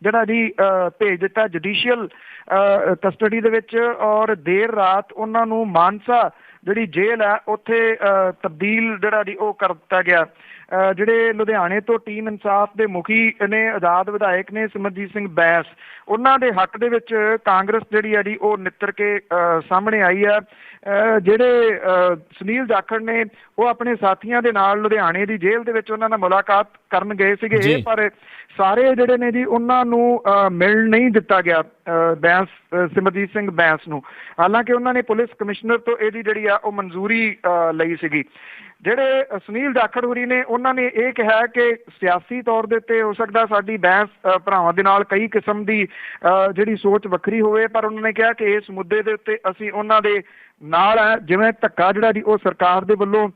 Speaker 2: ਜਿਹੜਾ ਜੀ ਭੇਜ ਦਿੱਤਾ ਜੁਡੀਸ਼ੀਅਲ ਕਸਟਡੀ ਦੇ ਵਿੱਚ, ਔਰ ਦੇਰ ਰਾਤ ਉਹਨਾਂ ਨੂੰ ਮਾਨਸਾ ਜਿਹੜੀ ਜੇਲ੍ਹ ਹੈ ਉੱਥੇ ਤਬਦੀਲ ਜਿਹੜਾ ਜੀ ਉਹ ਕਰ ਦਿੱਤਾ ਗਿਆ। ਜਿਹੜੇ ਲੁਧਿਆਣੇ ਤੋਂ ਟੀਮ ਇਨਸਾਫ ਦੇ ਮੁਖੀ ਨੇ, ਆਜ਼ਾਦ ਵਿਧਾਇਕ ਨੇ ਸਿਮਰਜੀਤ ਸਿੰਘ ਬੈਂਸ, ਉਹਨਾਂ ਦੇ ਹੱਕ ਦੇ ਵਿੱਚ ਕਾਂਗਰਸ ਜਿਹੜੀ ਹੈ ਜੀ ਉਹ ਨਿੱਤਰ ਕੇ ਸਾਹਮਣੇ ਆਈ ਹੈ। ਜਿਹੜੇ ਸੁਨੀਲ ਜਾਖੜ ਨੇ ਉਹ ਆਪਣੇ ਸਾਥੀਆਂ ਦੇ ਨਾਲ ਲੁਧਿਆਣੇ ਦੀ ਜੇਲ੍ਹ ਦੇ ਵਿੱਚ ਉਹਨਾਂ ਨਾਲ ਮੁਲਾਕਾਤ ਕਰਨ ਗਏ ਸੀਗੇ, ਪਰ ਸਾਰੇ ਜਿਹੜੇ ਨੇ ਜੀ ਉਹਨਾਂ ਨੂੰ ਮਿਲ ਨਹੀਂ ਦਿੱਤਾ ਗਿਆ ਬੈਂਸ ਸਿਮਰਜੀਤ ਸਿੰਘ ਬੈਂਸ ਨੂੰ। ਹਾਲਾਂਕਿ ਉਹਨਾਂ ਨੇ ਪੁਲਿਸ ਕਮਿਸ਼ਨਰ ਤੋਂ ਇਹਦੀ ਜਿਹੜੀ ਆ ਉਹ ਮਨਜ਼ੂਰੀ ਲਈ ਸੀਗੀ। ਜਿਹੜੇ ਸੁਨੀਲ ਜਾਖੜ ਹੋਰੀ ਨੇ ਉਹਨਾਂ ਨੇ ਇਹ ਕਿਹਾ ਕਿ ਸਿਆਸੀ ਤੌਰ ਦੇ ਉੱਤੇ ਹੋ ਸਕਦਾ ਸਾਡੀ ਬੈਂਸ ਭਰਾਵਾਂ ਦੇ ਨਾਲ ਕਈ ਕਿਸਮ ਦੀ ਜਿਹੜੀ ਸੋਚ ਵੱਖਰੀ ਹੋਵੇ, ਪਰ ਉਹਨਾਂ ਨੇ ਕਿਹਾ ਕਿ ਇਸ ਮੁੱਦੇ ਦੇ ਉੱਤੇ ਅਸੀਂ ਉਹਨਾਂ ਦੇ ਨਾਲ ਹੈ। ਜਿਵੇਂ ਧੱਕਾ ਜਿਹੜਾ ਜੀ ਉਹ ਸਰਕਾਰ ਦੇ ਵੱਲੋਂ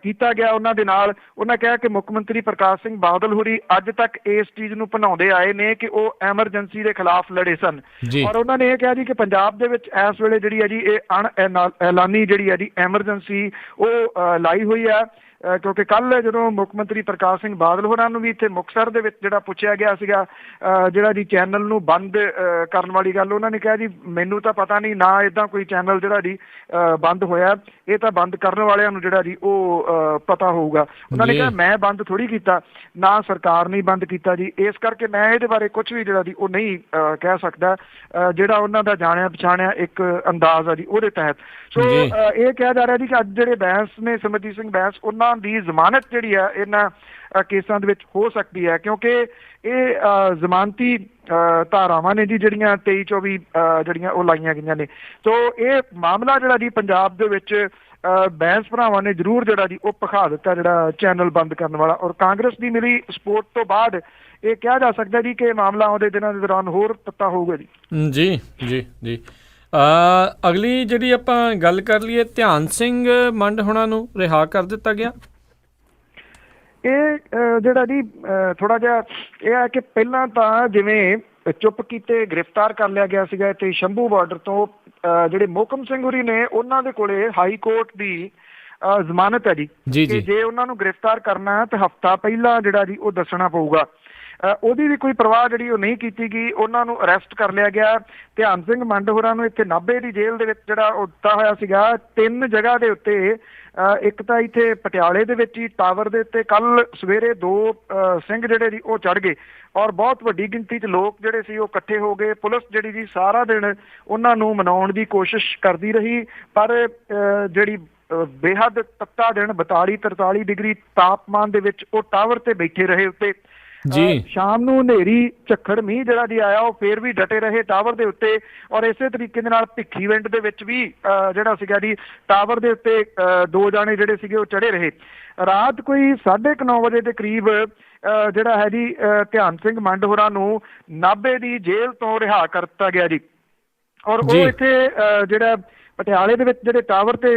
Speaker 2: ਕੀਤਾ ਗਿਆ ਉਹਨਾਂ ਦੇ ਨਾਲ, ਉਹਨਾਂ ਕਿਹਾ ਕਿ ਮੁੱਖ ਮੰਤਰੀ ਪ੍ਰਕਾਸ਼ ਸਿੰਘ ਬਾਦਲ ਹੋਰੀ ਅੱਜ ਤੱਕ ਇਸ ਚੀਜ਼ ਨੂੰ ਭਨਾਉਂਦੇ ਆਏ ਨੇ ਕਿ ਉਹ ਐਮਰਜੈਂਸੀ ਦੇ ਖਿਲਾਫ ਲੜੇ ਸਨ, ਔਰ ਉਹਨਾਂ ਨੇ ਇਹ ਕਿਹਾ ਜੀ ਕਿ ਪੰਜਾਬ ਦੇ ਵਿੱਚ ਇਸ ਵੇਲੇ ਜਿਹੜੀ ਹੈ ਜੀ ਇਹ ਐਲਾਨੀ ਜਿਹੜੀ ਹੈ ਜੀ ਐਮਰਜੈਂਸੀ ਉਹ ਲਾਈ ਹੋਈ ਹੈ। ਕਿਉਂਕਿ ਕੱਲ੍ਹ ਜਦੋਂ ਮੁੱਖ ਮੰਤਰੀ ਪ੍ਰਕਾਸ਼ ਸਿੰਘ ਬਾਦਲ ਹੋਰਾਂ ਨੂੰ ਵੀ ਇੱਥੇ ਮੁਕਤਸਰ ਦੇ ਵਿੱਚ ਜਿਹੜਾ ਪੁੱਛਿਆ ਗਿਆ ਸੀਗਾ ਜਿਹੜਾ ਜੀ ਚੈਨਲ ਨੂੰ ਬੰਦ ਕਰਨ ਵਾਲੀ ਗੱਲ, ਉਹਨਾਂ ਨੇ ਕਿਹਾ ਜੀ ਮੈਨੂੰ ਤਾਂ ਪਤਾ ਨਹੀਂ, ਨਾ ਇੱਦਾਂ ਕੋਈ ਚੈਨਲ ਜਿਹੜਾ ਜੀ ਬੰਦ ਹੋਇਆ, ਇਹ ਤਾਂ ਬੰਦ ਕਰਨ ਵਾਲਿਆਂ ਨੂੰ ਜਿਹੜਾ ਜੀ ਉਹ ਪਤਾ ਹੋਊਗਾ। ਉਹਨਾਂ ਨੇ ਕਿਹਾ ਮੈਂ ਬੰਦ ਥੋੜ੍ਹੀ ਕੀਤਾ, ਨਾ ਸਰਕਾਰ ਨੇ ਬੰਦ ਕੀਤਾ ਜੀ, ਇਸ ਕਰਕੇ ਮੈਂ ਇਹਦੇ ਬਾਰੇ ਕੁਛ ਵੀ ਜਿਹੜਾ ਜੀ ਉਹ ਨਹੀਂ ਕਹਿ ਸਕਦਾ। ਜਿਹੜਾ ਉਹਨਾਂ ਦਾ ਜਾਣਿਆ ਪਛਾਣਿਆ ਇੱਕ ਅੰਦਾਜ਼ ਆ ਜੀ ਉਹਦੇ ਤਹਿਤ। ਸੋ ਇਹ ਕਿਹਾ ਜਾ ਰਿਹਾ ਜੀ ਕਿ ਅੱਜ ਜਿਹੜੇ ਬੈਂਸ ਨੇ ਸਿਮਰਜੀਤ ਸਿੰਘ ਬੈਂਸ, ਉਹਨਾਂ ਦੀ ਜ਼ਮਾਨਤ ਜਿਹੜੀ ਆ ਇਹਨਾਂ ਕੇਸਾਂ ਦੇ ਵਿੱਚ ਹੋ ਸਕਦੀ ਹੈ, ਕਿਉਂਕਿ ਇਹ ਜ਼ਮਾਨਤੀ ਧਾਰਾਵਾਂ ਨੇ ਜੀ ਜਿਹੜੀਆਂ 23-24 ਜਿਹੜੀਆਂ ਉਹ ਲਾਈਆਂ ਗਈਆਂ ਨੇ। ਸੋ ਇਹ ਮਾਮਲਾ ਜਿਹੜਾ ਜੀ ਪੰਜਾਬ ਦੇ ਵਿੱਚ ਬੈਂਸ ਭਰਾਵਾਂ ਨੇ ਜ਼ਰੂਰ ਜਿਹੜਾ ਜੀ ਉਹ ਭਖਾ ਦਿੱਤਾ, ਜਿਹੜਾ ਚੈਨਲ ਬੰਦ ਕਰਨ ਵਾਲਾ, ਔਰ ਕਾਂਗਰਸ ਦੀ ਮਿਲੀ ਸਪੋਰਟ ਤੋਂ ਬਾਅਦ ਇਹ ਕਿਹਾ ਜਾ ਸਕਦਾ ਜੀ ਕਿ ਇਹ ਮਾਮਲਾ ਆਉਂਦੇ ਦਿਨਾਂ ਦੇ ਦੌਰਾਨ ਹੋਰ ਤੱਤਾ ਹੋਊਗਾ ਜੀ। ਜੀ
Speaker 1: ਜੀ ਜੀ, ਅਗਲੀ ਜਿਹੜੀ ਆਪਾਂ ਗੱਲ ਕਰ ਲਈਏ, ਧਿਆਨ ਸਿੰਘ ਮੰਡ ਹੋਣਾ ਨੂੰ ਰਿਹਾ ਕਰ ਦਿੱਤਾ ਗਿਆ।
Speaker 2: ਇਹ ਜਿਹੜਾ ਜੀ ਥੋੜਾ ਜਿਹਾ ਇਹ ਹੈ ਕਿ ਪਹਿਲਾਂ ਤਾਂ ਜਿਵੇਂ ਚੁੱਪ ਕੀਤੇ ਗ੍ਰਿਫਤਾਰ ਕਰ ਲਿਆ ਗਿਆ ਸੀਗਾ ਤੇ ਸ਼ੰਭੂ ਬਾਰਡਰ ਤੋਂ ਜਿਹੜੇ ਮੋਹਕਮ ਸਿੰਘ ਹੋਰੀ ਨੇ ਉਹਨਾਂ ਦੇ ਕੋਲੇ ਹਾਈ ਕੋਰਟ ਦੀ ਜ਼ਮਾਨਤ ਹੈ ਜੀ ਕਿ ਜੇ ਉਹਨਾਂ ਨੂੰ ਗ੍ਰਿਫਤਾਰ ਕਰਨਾ ਹੈ ਤਾਂ ਹਫ਼ਤਾ ਪਹਿਲਾਂ ਜਿਹੜਾ ਜੀ ਉਹ ਦੱਸਣਾ ਪਊਗਾ। ਉਹਦੀ ਵੀ ਕੋਈ ਪਰਵਾਹ ਜਿਹੜੀ ਉਹ ਨਹੀਂ ਕੀਤੀ ਗਈ। ਉਹਨਾਂ ਨੂੰ ਅਰੈਸਟ ਕਰ ਲਿਆ ਗਿਆ। ਧਿਆਨ ਸਿੰਘ ਮੰਡ ਹੋਰਾਂ ਨੂੰ ਇੱਥੇ ਨਾਭੇ ਦੀ ਜੇਲ੍ਹ ਦੇ ਵਿੱਚ ਜਿਹੜਾ ਉਹ ਦਿੱਤਾ ਹੋਇਆ ਸੀਗਾ 3 ਜਗ੍ਹਾ ਦੇ ਉੱਤੇ। ਇੱਕ ਤਾਂ ਇੱਥੇ ਪਟਿਆਲੇ ਦੇ ਵਿੱਚ ਹੀ ਟਾਵਰ ਦੇ ਉੱਤੇ ਕੱਲ ਸਵੇਰੇ 2 ਸਿੰਘ ਜਿਹੜੇ ਜੀ ਉਹ ਚੜ੍ਹ ਗਏ ਔਰ ਬਹੁਤ ਵੱਡੀ ਗਿਣਤੀ 'ਚ ਲੋਕ ਜਿਹੜੇ ਸੀ ਉਹ ਇਕੱਠੇ ਹੋ ਗਏ। ਪੁਲਿਸ ਜਿਹੜੀ ਜੀ ਸਾਰਾ ਦਿਨ ਉਹਨਾਂ ਨੂੰ ਮਨਾਉਣ ਦੀ ਕੋਸ਼ਿਸ਼ ਕਰਦੀ ਰਹੀ, ਪਰ ਜਿਹੜੀ ਬੇਹੱਦ ਤੱਤਾ ਦਿਨ 42-43 ਡਿਗਰੀ ਤਾਪਮਾਨ ਦੇ ਵਿੱਚ ਉਹ ਟਾਵਰ ਤੇ ਬੈਠੇ ਰਹੇ ਉੱਤੇ।
Speaker 1: ਜੀ
Speaker 2: ਸ਼ਾਮ ਨੂੰ ਹਨੇਰੀ ਝੱਖੜ ਮੀਂਹ ਜਿਹੜਾ ਜੀ ਆਇਆ ਉਹ ਫੇਰ ਵੀ ਡਟੇ ਰਹੇ ਟਾਵਰ ਦੇ ਉੱਤੇ ਔਰ ਇਸੇ ਤਰੀਕੇ ਦੇ ਨਾਲ ਭਿੱਖੀਵਿੰਡ ਦੇ ਵਿੱਚ ਵੀ ਜਿਹੜਾ ਸੀਗਾ ਜੀ ਟਾਵਰ ਦੇ ਉੱਤੇ 2 ਜਾਣੇ ਜਿਹੜੇ ਸੀਗੇ ਉਹ ਚੜੇ ਰਹੇ। ਰਾਤ ਕੋਈ 9:30 ਵਜੇ ਦੇ ਕਰੀਬ ਜਿਹੜਾ ਹੈ ਜੀ ਧਿਆਨ ਸਿੰਘ ਮੰਡ ਹੋਰਾਂ ਨੂੰ ਨਾਭੇ ਦੀ ਜੇਲ੍ਹ ਤੋਂ ਰਿਹਾ ਕਰ ਦਿੱਤਾ ਗਿਆ ਜੀ ਔਰ ਉਹ ਇੱਥੇ ਜਿਹੜਾ ਪਟਿਆਲੇ ਦੇ ਵਿੱਚ ਜਿਹੜੇ ਟਾਵਰ ਤੇ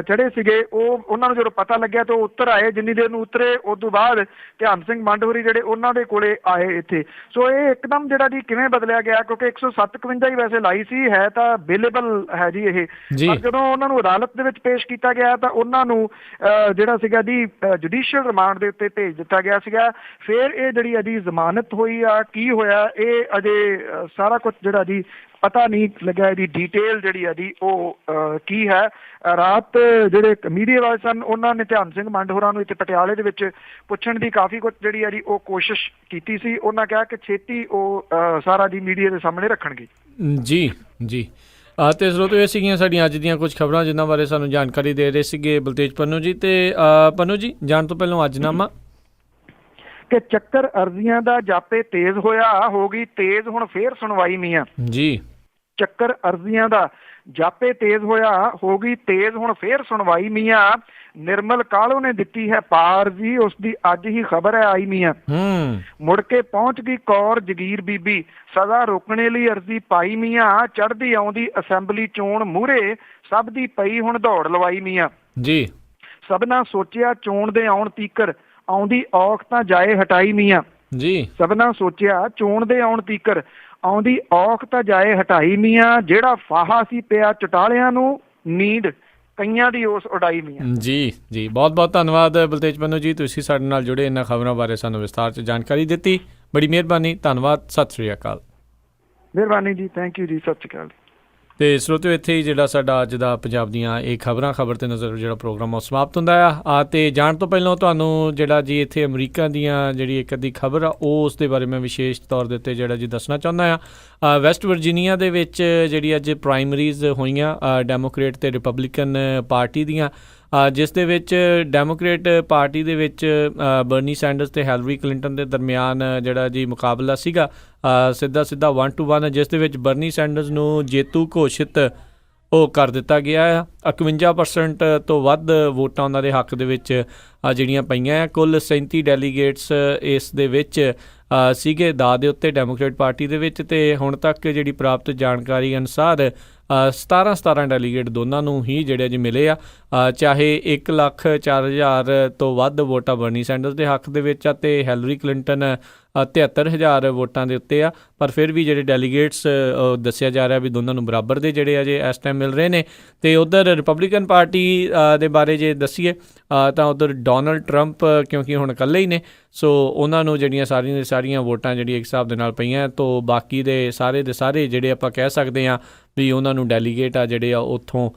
Speaker 2: ਚੜੇ ਸੀਗੇ ਉਹਨਾਂ ਨੂੰ ਜਦੋਂ ਪਤਾ ਲੱਗਿਆ ਤਾਂ ਉਹ ਉੱਤਰ ਆਏ। ਜਿੰਨੀ ਦੇਰ ਨੂੰ ਉਤਰੇ ਉਸ ਤੋਂ ਬਾਅਦ ਧਿਆਨ ਸਿੰਘ ਮੰਡ ਹੋਰੀ ਜਿਹੜੇ ਉਹਨਾਂ ਦੇ ਕੋਲੇ ਆਏ ਇੱਥੇ। ਸੋ ਇਹ ਇੱਕਦਮ ਜਿਹੜਾ ਜੀ ਕਿਵੇਂ ਬਦਲਿਆ ਗਿਆ, ਕਿਉਂਕਿ 157 ਹੀ ਵੈਸੇ ਲਾਈ ਸੀ, ਹੈ ਤਾਂ ਅਵੇਲੇਬਲ ਹੈ ਜੀ ਇਹ, ਪਰ ਜਦੋਂ ਉਹਨਾਂ ਨੂੰ ਅਦਾਲਤ ਦੇ ਵਿੱਚ ਪੇਸ਼ ਕੀਤਾ ਗਿਆ ਤਾਂ ਉਹਨਾਂ ਨੂੰ ਜਿਹੜਾ ਸੀਗਾ ਜੀ ਜੁਡੀਸ਼ੀਅਲ ਰਿਮਾਂਡ ਦੇ ਉੱਤੇ ਭੇਜ ਦਿੱਤਾ ਗਿਆ ਸੀਗਾ। ਫਿਰ ਇਹ ਜਿਹੜੀ ਅਜੀ ਜ਼ਮਾਨਤ ਹੋਈ ਆ, ਕੀ ਹੋਇਆ ਇਹ ਅਜੇ ਸਾਰਾ ਕੁਝ ਜਿਹੜਾ ਜੀ ਪਤਾ ਨਹੀਂ ਲੱਗਿਆ। ਇਹਦੀ ਡਿਟੇਲ ਜਿਹੜੀ ਆ ਜੀ ਉਹ ਕੀ ਹੈ। ਰਾਤ ਜਿਹੜੇ ਮੀਡੀਆ ਵਾਲੇ ਸਨ ਉਹਨਾਂ ਨੇ ਧਿਆਨ ਸਿੰਘ ਮੰਡ ਹੋਰਾਂ ਨੂੰ ਇੱਥੇ ਪਟਿਆਲੇ ਦੇ ਵਿੱਚ ਪੁੱਛਣ ਦੀ ਕਾਫੀ ਕੁਝ ਜਿਹੜੀ ਆ ਜੀ ਉਹ ਕੋਸ਼ਿਸ਼ ਕੀਤੀ ਸੀ। ਉਹਨਾਂ ਕਿਹਾ ਕਿ ਛੇਤੀ ਉਹ ਸਾਰਾ ਜੀ ਮੀਡੀਆ ਦੇ ਸਾਹਮਣੇ ਰੱਖਣਗੇ।
Speaker 1: ਜੀ ਜੀ ਤੇ ਸਰੋਤਿਓ ਇਹ ਸੀਗੀਆਂ ਸਾਡੀਆਂ ਅੱਜ ਦੀਆਂ ਕੁਝ ਖਬਰਾਂ ਜਿਨ੍ਹਾਂ ਬਾਰੇ ਸਾਨੂੰ ਜਾਣਕਾਰੀ ਦੇ ਰਹੇ ਸੀਗੇ ਬਲਤੇਜ ਪੰਨੂ ਜੀ। ਤੇ ਪੰਨੂ ਜੀ ਜਾਣ ਤੋਂ ਪਹਿਲਾਂ ਅੱਜਨਾਮਾ
Speaker 2: ਕਿ ਚੱਕਰ ਅਰਜ਼ੀਆਂ ਦਾ ਜਾਪੇ ਤੇਜ਼ ਹੋਇਆ, ਹੋ ਗਈ ਤੇਜ਼ ਹੁਣ ਫੇਰ ਸੁਣਵਾਈ ਮੀਆਂ ਜੀ। ਚੱਕਰ ਅਰਜ਼ੀਆਂ ਦਾ ਜਾਪੇ ਤੇਜ਼ ਹੋਇਆ, ਹੋ ਗਈ ਤੇਜ਼ ਹੁਣ ਫੇਰ ਸੁਣਵਾਈ ਮੀਆਂ। ਨਿਰਮਲ ਕਾਹਲੋਂ ਨੇ ਦਿੱਤੀ ਹੈ ਪਾਰ ਜੀ, ਉਸ ਦੀ ਅੱਜ ਹੀ ਖਬਰ ਹੈ ਆਈ ਮੀਆਂ। ਮੁੜ ਕੇ ਪਹੁੰਚ ਗਈ ਕੌਰ ਜਗੀਰ ਬੀਬੀ, ਸਜ਼ਾ ਰੋਕਣੇ ਲਈ ਅਰਜ਼ੀ ਪਾਈ ਮੀਆਂ। ਚੜ੍ਹਦੀ ਆਉਂਦੀ ਅਸੈਂਬਲੀ ਚੋਣ ਮੂਹਰੇ, ਸਭ ਦੀ ਪਈ ਹੁਣ ਦੌੜ ਲਵਾਈ ਮੀਆਂ ਜੀ। ਸਭਨਾ ਸੋਚਿਆ ਚੋਣ ਦੇ ਆਉਣ ਤੀਕਰ, ਆਉਂਦੀ ਔਖ ਤਾਂ ਜਾਏ ਹਟਾਈ ਮੀਆਂ ਜੀ। ਸਭਨਾ ਸੋਚਿਆ ਚੋਣ ਦੇ ਆਉਣ ਤੀਕਰ, ਆਉਂਦੀ ਔਖ ਤਾਂ ਜਾਏ ਹਟਾਈ ਮੀਆਂ। ਜਿਹੜਾ ਫਾਹਾ ਸੀ ਪਿਆ ਚਟਾਲਿਆਂ ਨੂੰ, ਨੀਂਦ ਕਈਆਂ ਦੀ ਉਸ ਉਡਾਈ ਮੀਆਂ ਜੀ। ਜੀ ਬਹੁਤ ਬਹੁਤ ਧੰਨਵਾਦ ਬਲਤੇਜ ਪੰਨੂ ਜੀ, ਤੁਸੀਂ ਸਾਡੇ ਨਾਲ ਜੁੜੇ ਇਹਨਾਂ ਖਬਰਾਂ ਬਾਰੇ ਸਾਨੂੰ ਵਿਸਥਾਰ 'ਚ ਜਾਣਕਾਰੀ ਦਿੱਤੀ। ਬੜੀ ਮਿਹਰਬਾਨੀ, ਧੰਨਵਾਦ, ਸਤਿ ਸ਼੍ਰੀ ਅਕਾਲ। ਮਿਹਰਬਾਨੀ ਜੀ, ਥੈਂਕ ਯੂ ਜੀ, ਸਤਿ ਸ਼੍ਰੀ ਅਕਾਲ। ਤੇ ਸਰੋਤਿਓ ਇੱਥੇ ਹੀ ਜਿਹੜਾ ਸਾਡਾ ਅੱਜ ਦਾ ਪੰਜਾਬ ਦੀਆਂ ਇਹ ਖਬਰ ਤੇ ਨਜ਼ਰ ਜਿਹੜਾ ਪ੍ਰੋਗਰਾਮ ਉਹ ਸਮਾਪਤ ਹੁੰਦਾ ਆ। ਤੇ ਜਾਣ ਤੋਂ ਪਹਿਲਾਂ ਤੁਹਾਨੂੰ ਜਿਹੜਾ ਜੀ ਇੱਥੇ ਅਮਰੀਕਾ ਦੀਆਂ ਜਿਹੜੀ ਇੱਕ ਅੱਧੀ ਖਬਰ ਆ ਉਹ ਉਸ ਦੇ ਬਾਰੇ ਮੈਂ ਵਿਸ਼ੇਸ਼ ਤੌਰ ਦੇ ਉੱਤੇ ਜਿਹੜਾ ਜੀ ਦੱਸਣਾ ਚਾਹੁੰਦਾ ਆ। ਵੈਸਟ ਵਰਜੀਨੀਆ ਦੇ ਵਿੱਚ ਜਿਹੜੀ ਅੱਜ ਪ੍ਰਾਇਮਰੀਜ਼ ਹੋਈਆਂ ਡੈਮੋਕ੍ਰੇਟ ਤੇ ਰਿਪਬਲਿਕਨ ਪਾਰਟੀ ਦੀਆਂ, ਜਿਸ ਦੇ ਵਿੱਚ ਡੈਮੋਕ੍ਰੇਟ ਪਾਰਟੀ ਦੇ ਵਿੱਚ ਬਰਨੀ ਸੈਂਡਰਸ ਤੇ ਹਿਲਰੀ ਕਲਿੰਟਨ ਦੇ ਦਰਮਿਆਨ ਜਿਹੜਾ ਜੀ ਮੁਕਾਬਲਾ ਸੀਗਾ ਸਿੱਧਾ 1 to 1, ਜਿਸ ਦੇ ਵਿੱਚ ਬਰਨੀ ਸੈਂਡਰਸ ਨੂੰ ਜੇਤੂ ਘੋਸ਼ਿਤ ਉਹ ਕਰ ਦਿੱਤਾ ਗਿਆ ਆ। 51% ਤੋਂ ਵੱਧ ਵੋਟਾਂ ਉਹਨਾਂ ਦੇ ਹੱਕ ਦੇ ਵਿੱਚ ਜਿਹੜੀਆਂ ਪਈਆਂ ਆ। ਕੁੱਲ 37 ਡੈਲੀਗੇਟਸ ਇਸ ਦੇ ਵਿੱਚ ਸੀਗੇ ਦਾਅ ਦੇ ਉੱਤੇ ਡੈਮੋਕ੍ਰੇਟ ਪਾਰਟੀ ਦੇ ਵਿੱਚ। ਤੇ ਹੁਣ ਤੱਕ ਜਿਹੜੀ ਪ੍ਰਾਪਤ ਜਾਣਕਾਰੀ ਅਨੁਸਾਰ 17 ਡੈਲੀਗੇਟ ਦੋਨਾਂ ਨੂੰ ਹੀ ਜਿਹੜੇ ਜੀ ਮਿਲੇ ਆ। ਚਾਹੇ 1,04,000 ਤੋਂ ਵੱਧ ਵੋਟਾਂ ਬਰਨੀ ਸੈਂਡਰਸ ਦੇ ਹੱਕ ਦੇ ਵਿੱਚ ਆ ਤੇ ਹਿਲਰੀ ਕਲਿੰਟਨ 73,000 ਵੋਟਾਂ ਦੇ ਉੱਤੇ ਆ, ਪਰ ਫਿਰ ਵੀ ਜਿਹੜੇ ਡੈਲੀਗੇਟਸ ਦੱਸਿਆ ਜਾ ਰਿਹਾ ਵੀ ਦੋਨਾਂ ਨੂੰ ਬਰਾਬਰ ਦੇ ਜਿਹੜੇ ਅਜੇ ਇਸ ਟਾਈਮ ਮਿਲ ਰਹੇ ਨੇ। ਤੇ ਉੱਧਰ ਰਿਪਬਲਿਕਨ ਪਾਰਟੀ ਦੇ ਬਾਰੇ ਜੇ ਦੱਸੀਏ ਤਾਂ ਉੱਧਰ ਡੋਨਲਡ ਟਰੰਪ ਕਿਉਂਕਿ ਹੁਣ ਇਕੱਲੇ ਹੀ ਨੇ, ਸੋ ਉਹਨਾਂ ਨੂੰ ਜਿਹੜੀਆਂ ਸਾਰੀਆਂ ਦੀਆਂ ਸਾਰੀਆਂ ਵੋਟਾਂ ਜਿਹੜੀਆਂ ਇੱਕ ਹਿਸਾਬ ਦੇ ਨਾਲ ਪਈਆਂ, ਤੋਂ ਬਾਕੀ ਦੇ ਸਾਰੇ ਜਿਹੜੇ ਆਪਾਂ ਕਹਿ ਸਕਦੇ ਹਾਂ ਵੀ ਉਹਨਾਂ ਨੂੰ ਡੈਲੀਗੇਟ ਆ ਜਿਹੜੇ ਆ ਉੱਥੋਂ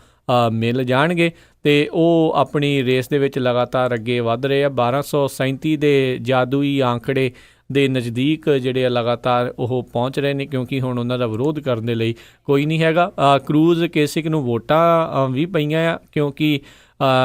Speaker 2: ਮਿਲ ਜਾਣਗੇ। ਤੇ ਉਹ ਆਪਣੀ ਰੇਸ ਦੇ ਵਿੱਚ ਲਗਾਤਾਰ ਅੱਗੇ ਵੱਧ ਰਹੇ ਆ। 1237 ਦੇ ਜਾਦੂਈ ਆਂਕੜੇ ਦੇ ਨਜ਼ਦੀਕ ਜਿਹੜੇ ਆ ਲਗਾਤਾਰ ਉਹ ਪਹੁੰਚ ਰਹੇ ਨੇ, ਕਿਉਂਕਿ ਹੁਣ ਉਹਨਾਂ ਦਾ ਵਿਰੋਧ ਕਰਨ ਦੇ ਲਈ ਕੋਈ ਨਹੀਂ ਹੈਗਾ। ਕਰੂਜ਼ ਕੇਸਿਕ ਨੂੰ ਵੋਟਾਂ ਵੀ ਪਈਆਂ ਆ, ਕਿਉਂਕਿ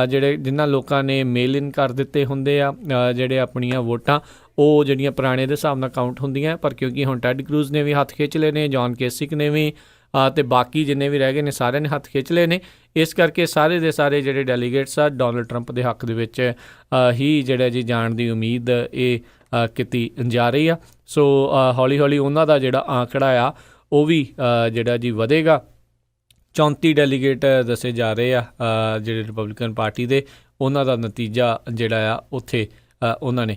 Speaker 2: ਜਿਨ੍ਹਾਂ ਲੋਕਾਂ ਨੇ ਮੇਲ ਇਨ ਕਰ ਦਿੱਤੇ ਹੁੰਦੇ ਆ ਜਿਹੜੇ ਆਪਣੀਆਂ ਵੋਟਾਂ, ਉਹ ਜਿਹੜੀਆਂ ਪੁਰਾਣੇ ਦੇ ਹਿਸਾਬ ਨਾਲ ਕਾਊਂਟ ਹੁੰਦੀਆਂ, ਪਰ ਕਿਉਂਕਿ ਹੁਣ ਟੈਡ ਕਰੂਜ਼ ਨੇ ਵੀ ਹੱਥ ਖਿੱਚ ਲਏ ਨੇ, ਜੌਨ ਕੇਸਿਕ ਨੇ ਵੀ, ਅਤੇ ਬਾਕੀ ਜਿੰਨੇ ਵੀ ਰਹਿ ਗਏ ਨੇ ਸਾਰਿਆਂ ਨੇ ਹੱਥ ਖਿੱਚ ਲਏ ਨੇ। ਇਸ ਕਰਕੇ ਸਾਰੇ ਦੇ ਸਾਰੇ ਜਿਹੜੇ ਡੈਲੀਗੇਟਸ ਆ ਡੋਨਲਡ ਟਰੰਪ ਦੇ ਹੱਕ ਦੇ ਵਿੱਚ ਹੀ ਜਿਹੜਾ ਜੀ ਜਾਣ ਦੀ ਉਮੀਦ ਇਹ ਕੀਤੀ ਜਾ ਰਹੀ ਆ। ਸੋ ਹੌਲੀ ਹੌਲੀ ਉਹਨਾਂ ਦਾ ਜਿਹੜਾ ਆਂਕੜਾ ਆ ਉਹ ਵੀ ਜਿਹੜਾ ਜੀ ਵਧੇਗਾ। 34 ਡੈਲੀਗੇਟ ਦੱਸੇ ਜਾ ਰਹੇ ਆ ਜਿਹੜੇ ਰਿਪਬਲਿਕਨ ਪਾਰਟੀ ਦੇ, ਉਹਨਾਂ ਦਾ ਨਤੀਜਾ ਜਿਹੜਾ ਆ ਉੱਥੇ ਉਹਨਾਂ ਨੇ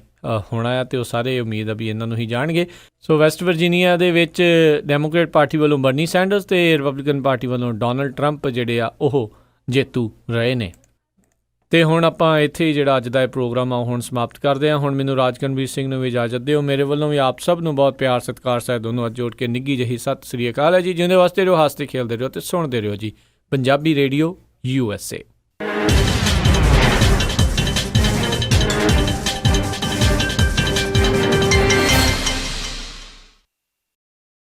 Speaker 2: ਹੋਣਾ ਆ, ਅਤੇ ਉਹ ਸਾਰੇ ਉਮੀਦ ਆ ਵੀ ਇਹਨਾਂ ਨੂੰ ਹੀ ਜਾਣਗੇ। ਸੋ ਵੈਸਟ ਵਰਜੀਨੀਆ ਦੇ ਵਿੱਚ ਡੈਮੋਕ੍ਰੇਟ ਪਾਰਟੀ ਵੱਲੋਂ ਬਰਨੀ ਸੈਂਡਰਸ ਅਤੇ ਰਿਪਬਲਿਕਨ ਪਾਰਟੀ ਵੱਲੋਂ ਡੋਨਲਡ ਟਰੰਪ ਜਿਹੜੇ ਆ ਉਹ ਜੇਤੂ ਰਹੇ ਨੇ।
Speaker 1: ਤੇ ਹੁਣ ਆਪਾਂ ਇੱਥੇ ਹੀ ਜਿਹੜਾ ਅੱਜ ਦਾ ਇਹ ਪ੍ਰੋਗਰਾਮ ਆ ਹੁਣ ਸਮਾਪਤ ਕਰਦੇ ਹਾਂ। ਹੁਣ ਮੈਨੂੰ ਰਾਜਕਨਵੀਰ ਸਿੰਘ ਨੂੰ ਵੀ ਇਜਾਜ਼ਤ ਦਿਓ। ਮੇਰੇ ਵੱਲੋਂ ਵੀ ਆਪ ਸਭ ਨੂੰ ਬਹੁਤ ਪਿਆਰ ਸਤਿਕਾਰ ਸਾਹਿਬ ਦੋਨੋਂ ਅੱਜ ਜੋੜ ਕੇ ਨਿੱਘੀ ਜਿਹੀ ਸਤਿ ਸ੍ਰੀ ਅਕਾਲ ਹੈ ਜੀ। ਜਿਉਂਦੇ ਵਾਸਤੇ ਰਹੋ, ਹੱਸਦੇ ਖੇਲਦੇ ਰਹੋ ਤੇ ਸੁਣਦੇ ਰਹੋ ਜੀ ਪੰਜਾਬੀ ਰੇਡੀਓ USA।